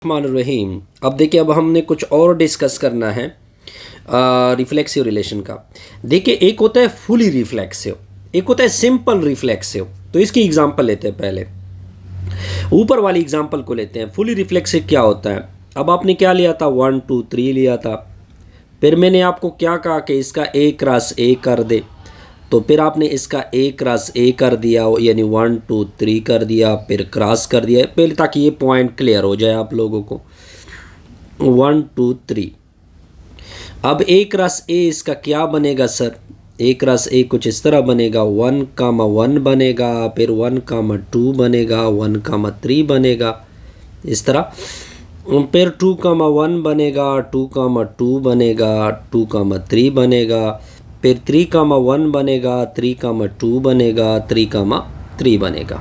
रहीम। अब देखिए, अब हमने कुछ और डिस्कस करना है रिफ्लेक्सिव रिलेशन का। देखिए, एक होता है फुली रिफ्लेक्सिव, एक होता है सिंपल रिफ्लेक्सिव। तो इसकी एग्जांपल लेते हैं। पहले ऊपर वाली एग्जांपल को लेते हैं। फुली रिफ्लेक्सिव क्या होता है? अब आपने क्या लिया था? 1 2 3 लिया था। फिर मैंने आपको क्या कहा कि इसका A क्रॉस A कर दे, तो फिर आपने इसका A क्रॉस A कर दिया, यानी 1 2 3 कर दिया, फिर क्रॉस कर दिया पहले, ताकि ये पॉइंट क्लियर हो जाए आप लोगों को। 1 2 3। अब A क्रॉस A इसका क्या बनेगा सर? A क्रॉस A कुछ इस तरह बनेगा, 1 1 बनेगा, फिर 1 2 बनेगा, 1 3 बनेगा, इस तरह। फिर 2 1 बनेगा, 2 2 बनेगा, 2 3 बनेगा, फिर 3 1 बनेगा, 3 2 बनेगा, 3 बनेगा।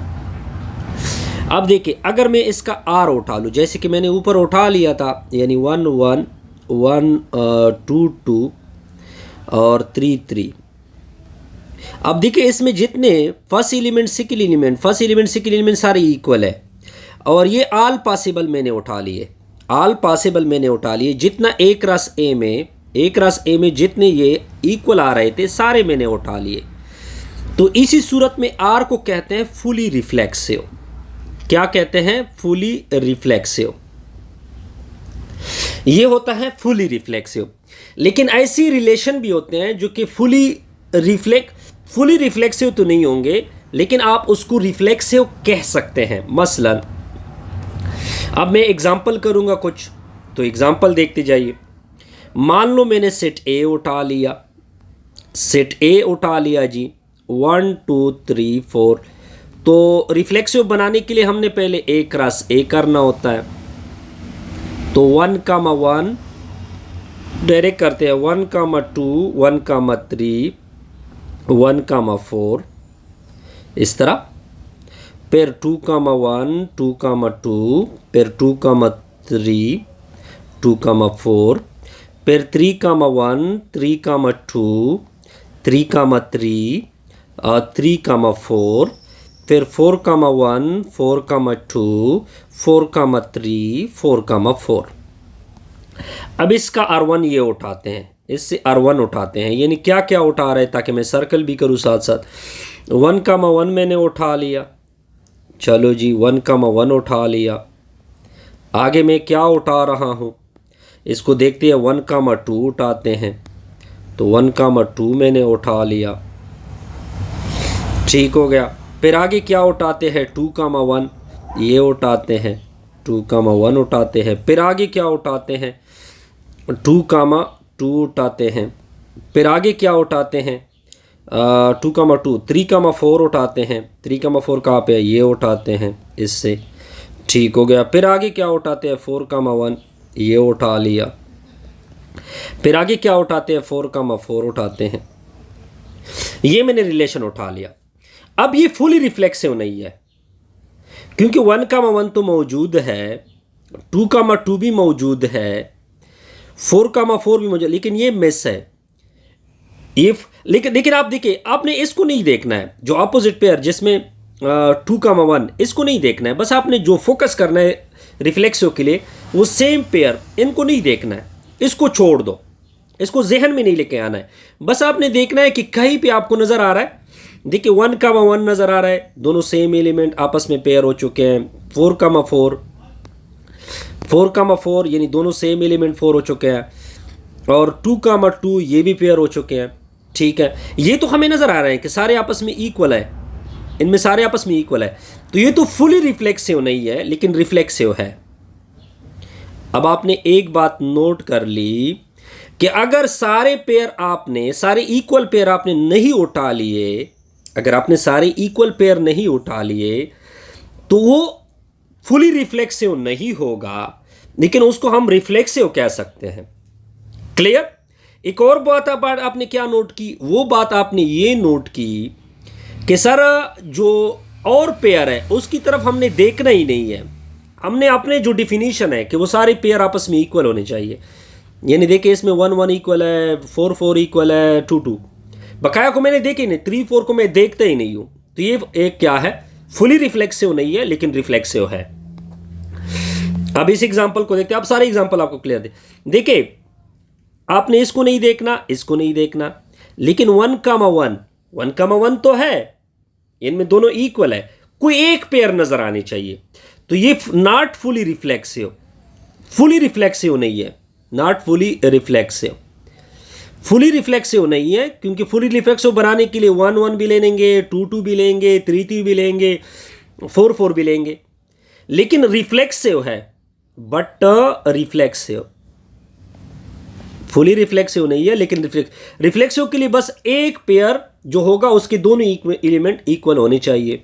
अब देखिए, अगर मैं इसका R उठा लूँ, जैसे कि मैंने ऊपर उठा लिया था, यानी 1 1 1 2 2 और 3 3। अब देखिए, इसमें जितने फर्स्ट एलिमेंट सेकंड एलिमेंट सारे इक्वल है, और ये ऑल पॉसिबल मैंने उठा लिए। जितना A क्रॉस A में जितने ये इक्वल आ रहे थे सारे मैंने उठा लिए। तो इसी सूरत में R को कहते हैं फुली रिफ्लेक्सिव। क्या कहते हैं? Fully reflexive. ये होता है फुली रिफ्लेक्सिव। लेकिन ऐसी रिलेशन भी होते हैं जो कि फुली रिफ्लेक्सिव तो नहीं होंगे, लेकिन आप उसको रिफ्लेक्सिव कह सकते हैं। मसलन अब मैं एग्जाम्पल करूंगा कुछ, तो एग्जाम्पल देखते जाइए। मान लो मैंने सेट A उठा लिया जी, 1 2 3 4। तो रिफ्लेक्सिव बनाने के लिए हमने पहले A क्रॉस A करना होता है। तो 1 1 डायरेक्ट करते हैं, 1 2 1 3 1 4, इस तरह। फिर 2 1 2 2, फिर 2 3 2 4, फिर 3 1 3 2 3 3 3 4, फिर 4 1 4 2 4 3 4 4। अब इसका R1 ये उठाते हैं, इससे R1 उठाते हैं, यानी क्या क्या उठा रहे हैं, ताकि मैं सर्कल भी करूँ साथ साथ। 1 1 मैंने उठा लिया, चलो जी 1 1 उठा लिया। आगे मैं क्या उठा रहा हूँ, इसको देखते हैं। 1 2 उठाते हैं, तो 1 2 मैंने उठा लिया, ठीक हो गया। फिर आगे क्या उठाते हैं? 2 1 ये उठाते हैं, 2 1 उठाते हैं। फिर आगे क्या उठाते हैं? 2 2 उठाते हैं। फिर आगे क्या उठाते हैं? 2 2 3 4 उठाते हैं। 3 4 कहाँ पे है? ये उठाते हैं, इससे ठीक हो गया। फिर आगे क्या उठाते हैं? 4 1 ये उठा लिया। फिर आगे क्या उठाते हैं? 4 4 उठाते हैं। ये मैंने रिलेशन उठा लिया। अब ये फुली रिफ्लेक्सिव नहीं है, क्योंकि 1 1 तो मौजूद है, 2 2 भी मौजूद है, 4 4 भी मौजूद, लेकिन ये मिस है। लेकिन आप देखिए, आपने इसको नहीं देखना है, जो अपोजिट पेयर जिसमें 2 1, इसको नहीं देखना है। बस आपने जो फोकस करना है रिफ्लेक्सिव के लिए, वो सेम पेयर, इनको नहीं देखना है, इसको छोड़ दो, इसको जहन में नहीं लेके आना है। बस आपने देखना है कि कहीं पे आपको नज़र आ रहा है, देखिए 1 1 नज़र आ रहा है, दोनों सेम एलिमेंट आपस में पेयर हो चुके हैं। 4 4 यानी दोनों सेम एलिमेंट 4 हो चुके हैं, और 2 2 ये भी पेयर हो चुके हैं, ठीक है। ये तो हमें नज़र आ रहा है कि सारे आपस में इक्वल है, इनमें सारे आपस में इक्वल है। तो ये तो फुली रिफ्लेक्सिव नहीं है, लेकिन रिफ्लेक्सिव है। अब आपने एक बात नोट कर ली कि अगर सारे इक्वल पेयर आपने नहीं उठा लिए, अगर आपने सारे इक्वल पेयर नहीं उठा लिए, तो वो फुली रिफ्लेक्सिव नहीं होगा, लेकिन उसको हम रिफ्लेक्सिव कह सकते हैं। क्लियर? एक और बात आपने क्या नोट की? वो बात आपने ये नोट की कि सर, जो और पेयर है उसकी तरफ हमने देखना ही नहीं है। हमने अपने जो डिफिनीशन है कि वो सारे पेयर आपस में इक्वल होने चाहिए, यानी देखिए इसमें 1 1 इक्वल है, 4 4 इक्वल है, 2 2। बकाया को मैंने देखे नहीं, 3 4 को मैं देखता ही नहीं हूँ। तो ये एक क्या है? फुली रिफ्लेक्सिव नहीं है, लेकिन रिफ्लेक्सिव है। अब इस एग्जाम्पल को देखते हैं, अब सारे एग्जाम्पल आपको क्लियर दे। देखिए आपने इसको नहीं देखना, इसको नहीं देखना, लेकिन 1,1 1,1 तो है, इनमें दोनों इक्वल है, कोई एक पेयर नजर आनी चाहिए। तो ये not fully reflexive, fully reflexive नहीं है, not fully reflexive, fully reflexive नहीं है, क्योंकि फुली रिफ्लेक्सिव बनाने के लिए 1 1 भी लेंगे, 2 2 भी लेंगे, 3 3 भी लेंगे, 4 4 भी लेंगे, लेकिन रिफ्लेक्सिव है, बट रिफ्लेक्सिव, फुली रिफ्लेक्सिव नहीं है, लेकिन रिफ्लेक्सिव के लिए बस एक पेयर जो होगा उसके दोनों एलिमेंट इक्वल होने चाहिए।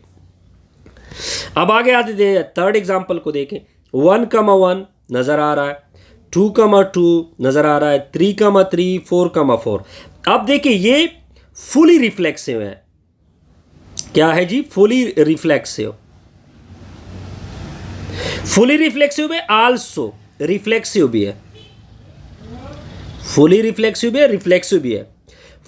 अब आगे आते थे, थर्ड एग्जांपल को देखें। 1,1 नजर आ रहा है, 2,2 नजर आ रहा है, 3,3, 4,4। अब देखिए ये फुली रिफ्लेक्सिव है। क्या है जी? फुली रिफ्लेक्सिव, फुली रिफ्लेक्सिव है, आल्सो रिफ्लेक्सिव भी है, फुली रिफ्लेक्सिव भी है, रिफ्लेक्सिव भी है।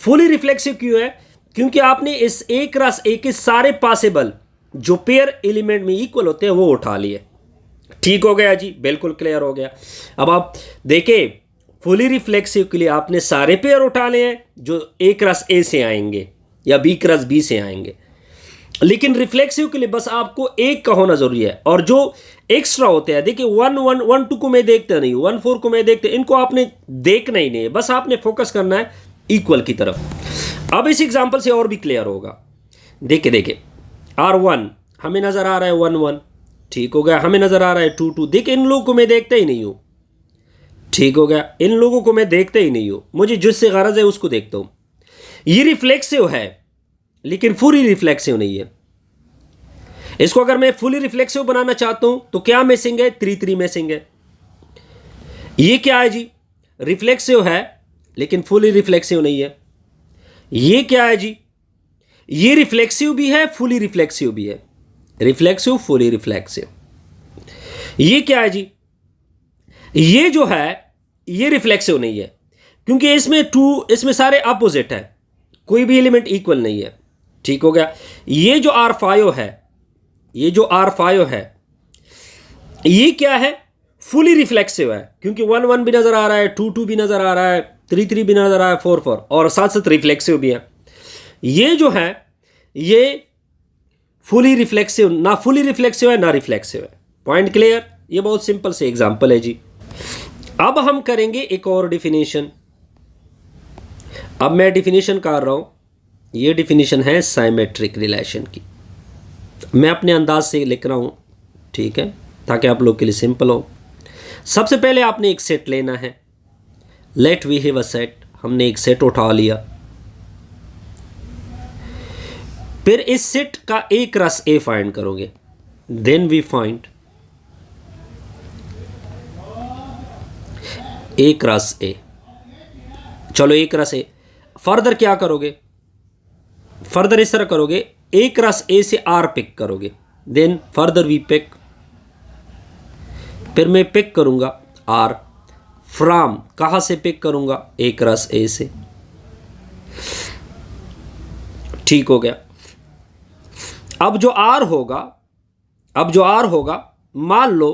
फुली रिफ्लेक्सिव क्यों है? क्योंकि आपने इस एक रस एक के सारे पॉसिबल जो पेयर एलिमेंट में इक्वल होते हैं वो उठा लिए। ठीक हो गया जी, बिल्कुल क्लियर हो गया। अब आप देखें, फुली रिफ्लेक्सिव के लिए आपने सारे पेयर उठा लिए हैं जो एक रस ए से आएंगे या बी क्रस बी से आएंगे, लेकिन रिफ्लेक्सिव के लिए बस आपको एक का होना जरूरी है। और जो एक्स्ट्रा होते हैं, देखिए 1 1 1 2 को मैं देखता नहीं, 1 4 को मैं देखता, इनको आपने देखना ही नहीं है, बस आपने फोकस करना है इक्वल की तरफ। अब इस एग्जांपल से और भी क्लियर होगा। देखिए R1 हमें नजर आ रहा है 1 1, ठीक हो गया, हमें नजर आ रहा है 2 2। देखिए इन लोगों को मैं देखता ही नहीं हूं, ठीक हो गया, इन लोगों को मैं देखता ही नहीं हूं, मुझे जिससे गरज है उसको देखता हूं। ये रिफ्लेक्सिव है, लेकिन फुली रिफ्लेक्सिव नहीं है। इसको अगर मैं फुली रिफ्लेक्सिव बनाना चाहता हूं तो क्या मिसिंग है? 3 3 मिसिंग है। ये क्या है जी? रिफ्लेक्सिव है लेकिन फुली रिफ्लेक्सिव नहीं है। ये क्या है जी? ये रिफ्लेक्सिव भी है, फुली रिफ्लेक्सिव भी है, रिफ्लेक्सिव फुली रिफ्लेक्सिव। ये क्या है जी? ये जो है ये रिफ्लेक्सिव नहीं है, क्योंकि इसमें सारे अपोजिट है, कोई भी एलिमेंट इक्वल नहीं है। ठीक हो गया। ये जो R5 है, ये जो R5 है, ये क्या है? फुली रिफ्लेक्सिव है, क्योंकि 1 1 भी नजर आ रहा है, 2 2 भी नजर आ रहा है, 3 3 भी नजर आ रहा है, 4 4, और साथ साथ रिफ्लेक्सिव भी है। ये जो है ये फुली रिफ्लेक्सिव, ना फुली रिफ्लेक्सिव है ना रिफ्लेक्सिव है। Point clear? ये बहुत सिंपल से एग्जांपल है जी। अब हम करेंगे एक और डिफिनेशन। अब मैं डिफिनेशन कर रहा हूं, ये डिफिनेशन है साइमेट्रिक रिलेशन की। मैं अपने अंदाज से लिख रहा हूं, ठीक है, ताकि आप लोग के लिए सिंपल हो। सबसे पहले आपने एक सेट लेना है। Let we have a set, हमने एक सेट उठा लिया। फिर इस सेट का एक रस ए फाइंड करोगे। देन वी फाइंड एक रस ए। चलो एक रस ए, फर्दर क्या करोगे? फर्दर इस तरह करोगे, एक रस ए से आर पिक करोगे, देन फर्दर वी पिक, फिर मैं पिक करूंगा आर फ्रॉम, कहां से पिक करूंगा? एक रस ए से। ठीक हो गया। अब जो आर होगा, मान लो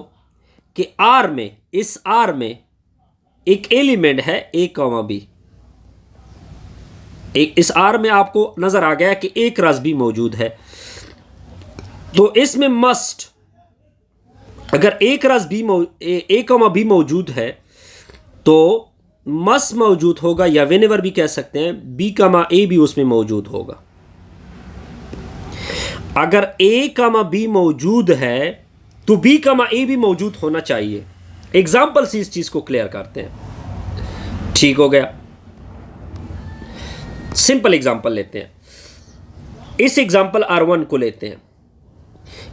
कि आर में, इस आर में एक एलिमेंट है ए कॉमा बी। इस आर में आपको नजर आ गया कि एक रस भी मौजूद है, तो इसमें मस्ट, अगर एक रस बी ए कॉमा बी मौजूद है तो मस्ट मौजूद होगा, या वेनेवर भी कह सकते हैं, बी कॉमा ए भी उसमें मौजूद होगा। अगर ए कॉमा बी मौजूद है तो बी कॉमा ए भी मौजूद होना चाहिए। एग्जाम्पल से इस चीज को क्लियर करते हैं। ठीक हो गया। सिंपल एग्जाम्पल लेते हैं। इस एग्जाम्पल R1 को लेते हैं।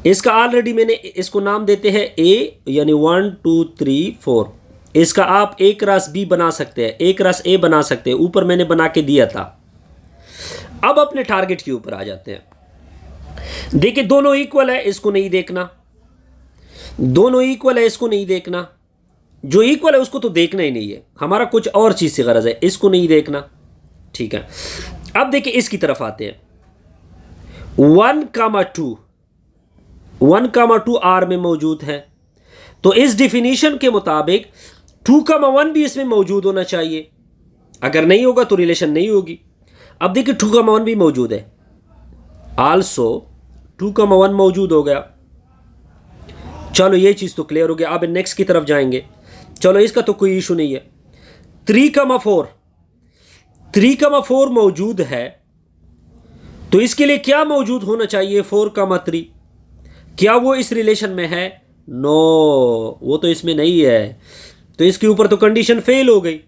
इसका ऑलरेडी मैंने इसको नाम देते हैं ए, यानी 1 2 3 4। इसका आप एक रस बी बना सकते हैं, एक रस ए बना सकते हैं, ऊपर मैंने बना के दिया था। अब अपने टारगेट के ऊपर आ जाते हैं। देखिए दोनों इक्वल है, इसको नहीं देखना। दोनों इक्वल है, इसको नहीं देखना। जो इक्वल है उसको तो देखना ही नहीं है, हमारा कुछ और चीज से गरज है, इसको नहीं देखना। ठीक है। अब देखिए इसकी तरफ आते हैं। 1,2 आर में मौजूद है, तो इस डिफिनीशन के मुताबिक 2,1 भी इसमें मौजूद होना चाहिए, अगर नहीं होगा तो रिलेशन नहीं होगी। अब देखिए 2,1 भी मौजूद है, आल्सो 2,1 मौजूद हो गया। चलो ये चीज़ तो क्लियर हो गया। अब नेक्स्ट की तरफ जाएंगे। चलो इसका तो कोई इशू नहीं है। 3,4 मौजूद है, तो इसके लिए क्या मौजूद होना चाहिए? 4,3। क्या वो इस रिलेशन में है? नो, वो तो इसमें नहीं है, तो इसके ऊपर तो कंडीशन फेल हो गई।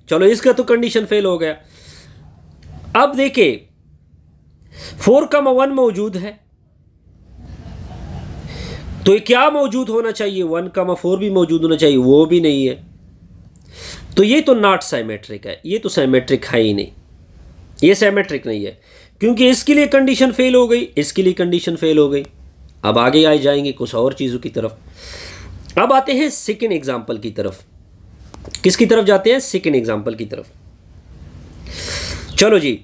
चलो इसका तो कंडीशन फेल हो गया। अब देखिए 4,1 मौजूद है, तो क्या मौजूद होना चाहिए? 1,4 भी मौजूद होना चाहिए, वो भी नहीं है। तो ये तो नॉट साइमेट्रिक है, ये तो साइमेट्रिक है ही नहीं, ये साइमेट्रिक नहीं है, क्योंकि इसके लिए कंडीशन फेल हो गई, इसके लिए कंडीशन फेल हो गई। अब आगे आ जाएंगे कुछ और चीज़ों की तरफ। अब आते हैं सेकेंड एग्जाम्पल की तरफ। किसकी तरफ जाते हैं? सेकेंड एग्जाम्पल की तरफ। चलो जी,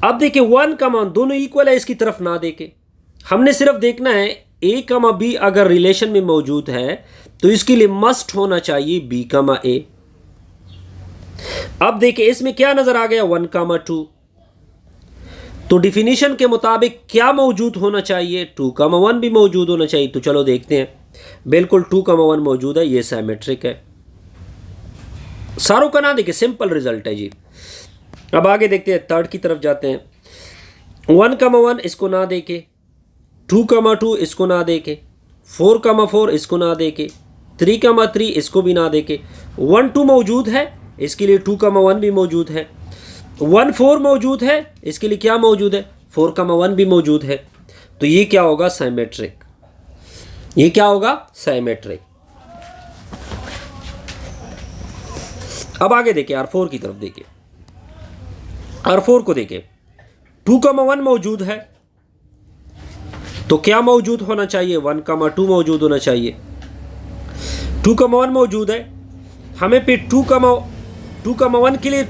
अब देखिए 1 का मान दोनों इक्वल है, इसकी तरफ ना देके हमने सिर्फ देखना है a, b अगर रिलेशन में मौजूद है तो इसके लिए मस्ट होना चाहिए b, a। अब देखिए इसमें क्या नजर आ गया? 1,2। तो डिफिनीशन के मुताबिक क्या मौजूद होना चाहिए? 2,1 भी मौजूद होना चाहिए। तो चलो देखते हैं। बिल्कुल 2,1 मौजूद है, ये साइमेट्रिक है। सारों का ना देखिए, सिंपल रिजल्ट है जी। अब आगे देखते हैं, थर्ड की तरफ जाते हैं। 1,1 इसको ना देके, 2,2 इसको ना देके, 4,4 इसको ना देके, 3,3 इसको भी ना देके, 1,2 मौजूद है, इसके लिए 2,1 भी मौजूद है। 1,4 मौजूद है, इसके लिए क्या मौजूद है? 4,1 भी मौजूद है। तो ये क्या होगा? साइमेट्रिक। ये क्या होगा? साइमेट्रिक। अब आगे देखिए, R4 की तरफ देखिए। R4 को देखिए, 2,1 मौजूद है, तो क्या मौजूद होना चाहिए? 1,2 मौजूद होना चाहिए। 2,1 मौजूद है, हमें पे 2,1 के लिए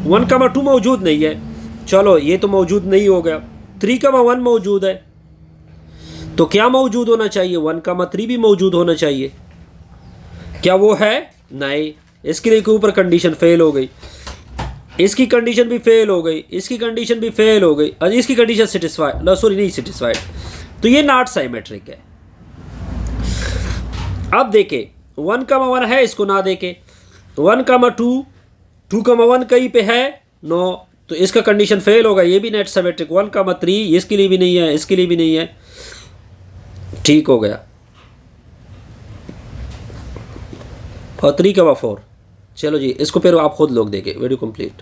1,2 मौजूद नहीं है। चलो ये तो मौजूद नहीं हो गया। 3,1 मौजूद है, तो क्या मौजूद होना चाहिए? 1,3 भी मौजूद होना चाहिए। क्या वो है? नहीं। इसके लिए के ऊपर कंडीशन फेल हो गई, इसकी कंडीशन भी फेल हो गई, इसकी कंडीशन भी फेल हो गई, और इसकी कंडीशन सेटिस्फाइड, सॉरी नहीं सेटिस्फाइड। तो ये नॉट साइमेट्रिक है। अब देखे 1,1 है, इसको ना देखे 1,2, 2,1 कहीं पे है? नो, तो इसका कंडीशन फेल होगा, ये भी नेट साइमेट्रिक। 1,3 इसके लिए भी नहीं है, इसके लिए भी नहीं है। ठीक हो गया। और 3,4, चलो जी इसको फिर आप खुद लोग देखें। Video complete.